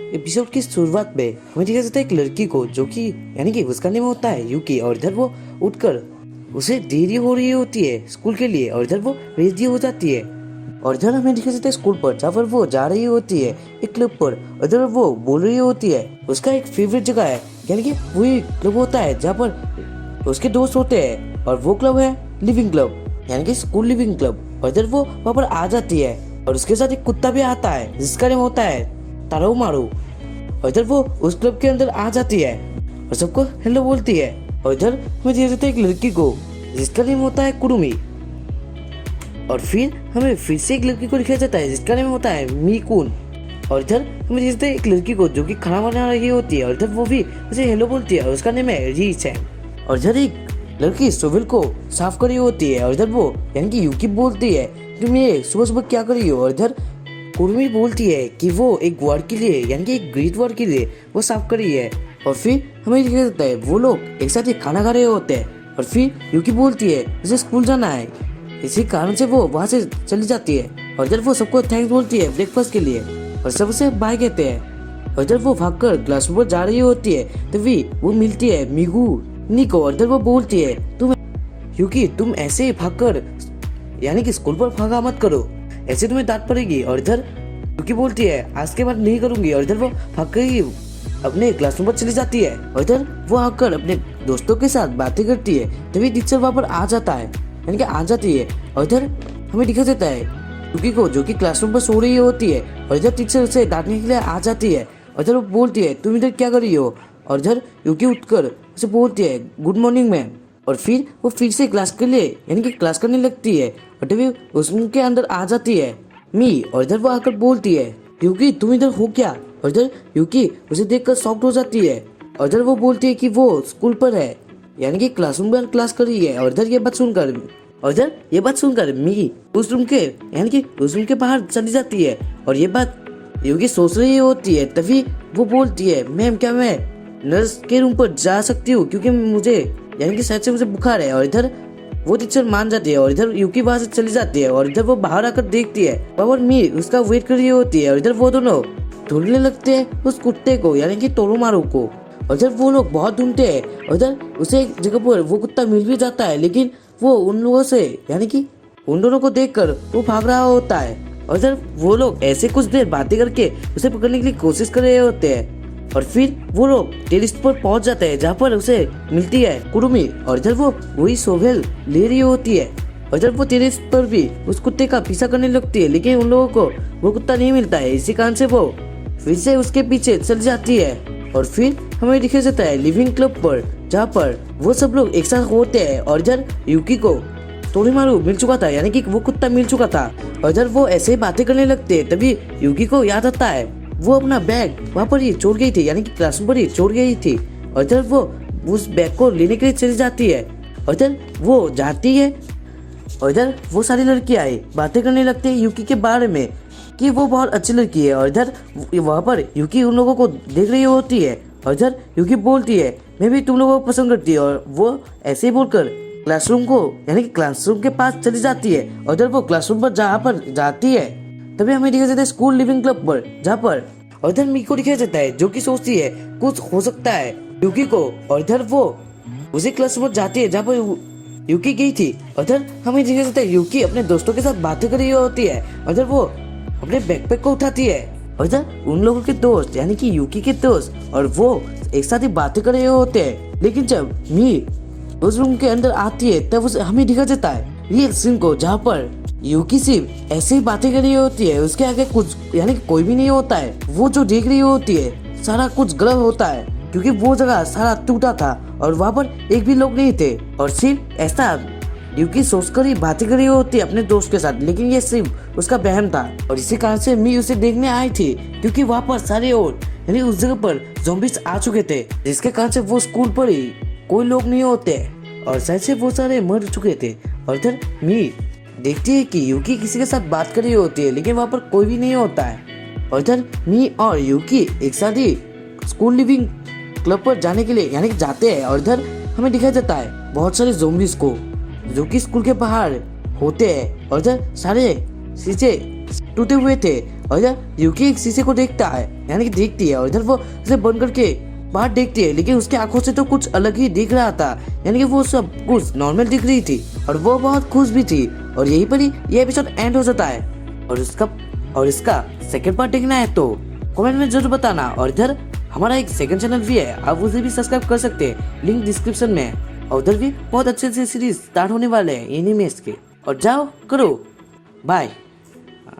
Episode की शुरुआत में हमें दिखाया जाता है एक लड़की को जो कि यानी कि उसका नाम होता है यूकी, और इधर वो उठकर उसे देरी हो रही होती है स्कूल के लिए, और इधर वो रेडी हो जाती है। और इधर हमें दिखाया जाता है स्कूल पर जहाँ पर वो जा रही होती है एक क्लब पर, और इधर वो बोल रही होती है उसका एक फेवरेट जगह है, यानी कि वही क्लब होता है जहाँ पर उसके दोस्त होते हैं, और वो क्लब है लिविंग क्लब, यानी कि स्कूल लिविंग क्लब। और इधर वो वहाँ पर आ जाती है और उसके साथ एक कुत्ता भी आता है जिसका नाम होता है तारो मारू। और इधर वो उस क्लब के अंदर आ जाती है और सबको हेलो बोलती है। और इधर हमें दिया जाता है एक लड़की को जिसका नाम होता है कुरुमी, और फिर हमें फिर से एक लड़की को दिखाया जाता है जिसका नाम होता है मीकुन। और इधर हमें दिया जाता है एक लड़की को जो कि खाना बना रही होती है, और इधर वो भी उसे हेलो बोलती है और उसका नाम है री चैन। और इधर एक लड़की सोविल को साफ कर रही होती है, और इधर वो यानी कि यूकी बोलती है तुम ये सुबह सुबह क्या कर रही हो। और इधर कुर्मी बोलती है कि वो एक वर्ड के लिए यानी कि एक ग्रेट वर्ड के लिए वो साफ कर रही है। और फिर हमें दिखाया जाता है वो लोग एक साथ ही खाना खा रहे होते हैं, और फिर यूकी बोलती है उसे स्कूल जाना है, इसी कारण से वो वहाँ से चली जाती है। और इधर वो सबको थैंक्स बोलती है ब्रेकफास्ट के लिए, और सब उसे बाय कहते हैं। और इधर वो भागकर क्लासरूम पर जा रही होती है तभी वो मिलती है मिगू निको, और इधर वो बोलती है तुम यूकी तुम ऐसे ही भागकर यानी कि स्कूल पर भागा मत करो, ऐसे तुम्हें डांट पड़ेगी। और इधर यूकी बोलती है आज के बाद नहीं करूंगी, और इधर वो भागकर ही अपने क्लासरूम पर चली जाती है। और इधर वो आकर अपने दोस्तों के साथ बातें करती है तभी टीचर वहाँ पर आ जाता है यानी कि आ जाती है। और इधर हमें दिखा देता है यूकी को जो कि क्लासरूम पर सो रही होती है, और इधर टीचर उसे डांटने के लिए आ जाती है। और इधर वो बोलती है तुम इधर क्या कर रही हो। और इधर यूकी उठकर उसे बोलती है गुड मॉर्निंग मैम, और फिर वो फिर से क्लास के लिए यानी कि क्लास करने लगती है। और तभी उसके अंदर आ जाती है मी, और इधर वो आकर बोलती है यूकी तुम इधर हो क्या। और इधर यूकी उसे देखकर शॉक्ड हो जाती है, और इधर वो बोलती है कि वो स्कूल पर है यानी कि क्लासरूम में क्लास कर रही है। और इधर ये बात सुनकर मी उस रूम के यानी कि उस रूम के बाहर चली जाती है, और ये बात यूकी सोच रही होती है तभी वो बोलती है मैम क्या मैं नर्स के रूम पर जा सकती हूँ क्योंकि मुझे यानी कि शायद से मुझे बुखार है। और इधर वो टीचर मान जाती है, और इधर यूकी वहां से चली जाती है। और इधर वो बाहर आकर देखती है और मी उसका वेट कर रही होती है, और इधर वो दोनों ढूंढने लगते हैं उस कुत्ते को यानी कि तोरोमारू को। और इधर वो लोग बहुत ढूंढते हैं, और इधर उसे एक जगह पर वो कुत्ता मिल भी जाता है, लेकिन वो उन लोगों से यानी कि उन दोनों को देखकर वो भाग रहा होता है। और इधर वो लोग ऐसे कुछ देर बातें करके उसे पकड़ने के लिए कोशिश कर रहे होते हैं, और फिर वो लोग टेरिस पर पहुंच जाते हैं जहाँ पर उसे मिलती है कुरुमी। और इधर वो वही सोवेल ले रही होती है, और इधर वो टेरिस पर भी उस कुत्ते का पीछा करने लगती है, लेकिन उन लोगों को वो कुत्ता नहीं मिलता है, इसी कारण से वो फिर से उसके पीछे चल जाती है। और फिर हमें दिखाया जाता है लिविंग क्लब पर जहाँ पर वो सब लोग एक साथ होते हैं, और इधर यूकी को तोरीमारू मिल चुका था यानी कि वो कुत्ता मिल चुका था। और इधर वो ऐसे ही बातें करने लगते हैं तभी यूकी को याद आता है वो अपना बैग वहाँ पर ही छोड़ गई थी यानी कि क्लासरूम पर ही छोड़ गई थी। और इधर वो उस बैग को लेने के लिए चली जाती है, और इधर वो जाती है, और इधर वो सारी लड़कियां आई बातें करने लगती है यूकी के बारे में कि वो बहुत अच्छी लड़की है। और इधर वहाँ पर यूकी उन लोगों को देख रही होती है, और इधर यूकी बोलती है मैं भी तुम लोगों को पसंद करती है। और वो ऐसे ही बोलकर क्लासरूम को यानी कि क्लासरूम के पास चली जाती है, और इधर वो क्लासरूम पर जहाँ पर जाती है तभी हमें दिखाया जाता है स्कूल लिविंग क्लब पर जहाँ पर, और इधर मी को दिखाया जाता है जो कि सोचती है कुछ हो सकता है यूकी को। और इधर वो उसी क्लास पर जाती है जहाँ पर यूकी गई थी, और इधर हमें दिखाया जाता है यूकी अपने दोस्तों के साथ बातें कर रही होती है। और इधर वो अपने बैकपैक को उठाती है, और इधर उन लोगों के दोस्त यानी कि यूकी के दोस्त और वो एक साथ ही बातें कर रहे होते हैं। लेकिन जब मी उस रूम के अंदर आती है तब उसे हमें दिखा जाता है रियल सीन को जहाँ पर यूकी सिर्फ ऐसे ही बातें कर रही होती है, उसके आगे कुछ यानी कि कोई भी नहीं होता है। वो जो देख रही होती है सारा कुछ गलत होता है क्योंकि वो जगह सारा टूटा था और वहाँ पर एक भी लोग नहीं थे, और सिर्फ ऐसा यूकी सोचकर ही बातें कर रही होती है अपने दोस्त के साथ, लेकिन ये सिर्फ उसका बहन था। और इसी कारण से मी उसे देखने आई थी क्योंकि वहाँ पर सारे और यानी उस जगह पर ज़ॉम्बीज आ चुके थे, जिसके कारण से वो स्कूल पर ही कोई लोग नहीं होते और शायद से वो सारे मर चुके थे। और इधर मी देखती है कि यूकी किसी के साथ बात कर रही होती है, लेकिन वहाँ पर कोई भी नहीं होता है। और इधर मी और यूकी एक साथ ही स्कूल लिविंग क्लब पर जाने के लिए यानी कि जाते हैं, और इधर हमें दिखाया जाता है बहुत सारे ज़ॉम्बीज को जो कि स्कूल के बाहर होते हैं। और इधर सारे शीशे टूटे हुए थे। और इधर यूकी एक शीशे को देखता है, यानी कि देखती है, और इधर वो उसे बंद करके बाहर देखती है, लेकिन उसकी आंखों से तो कुछ अलग ही दिख रहा था, यानी कि वो सब कुछ नॉर्मल दिख रही थी और वो बहुत खुश भी थी। और यहीं पर ही ये एपिसोड एंड हो जाता है। और इसका सेकंड पार्ट देखना है तो कमेंट में जरूर बताना। और इधर हमारा एक सेकंड चैनल भी है, आप उसे भी सब्सक्राइब कर सकते हैं, लिंक डिस्क्रिप्शन में है। और उधर भी बहुत अच्छे अच्छे सीरीज स्टार्ट होने वाले हैं एनिमेस के, और जाओ करो। बाय।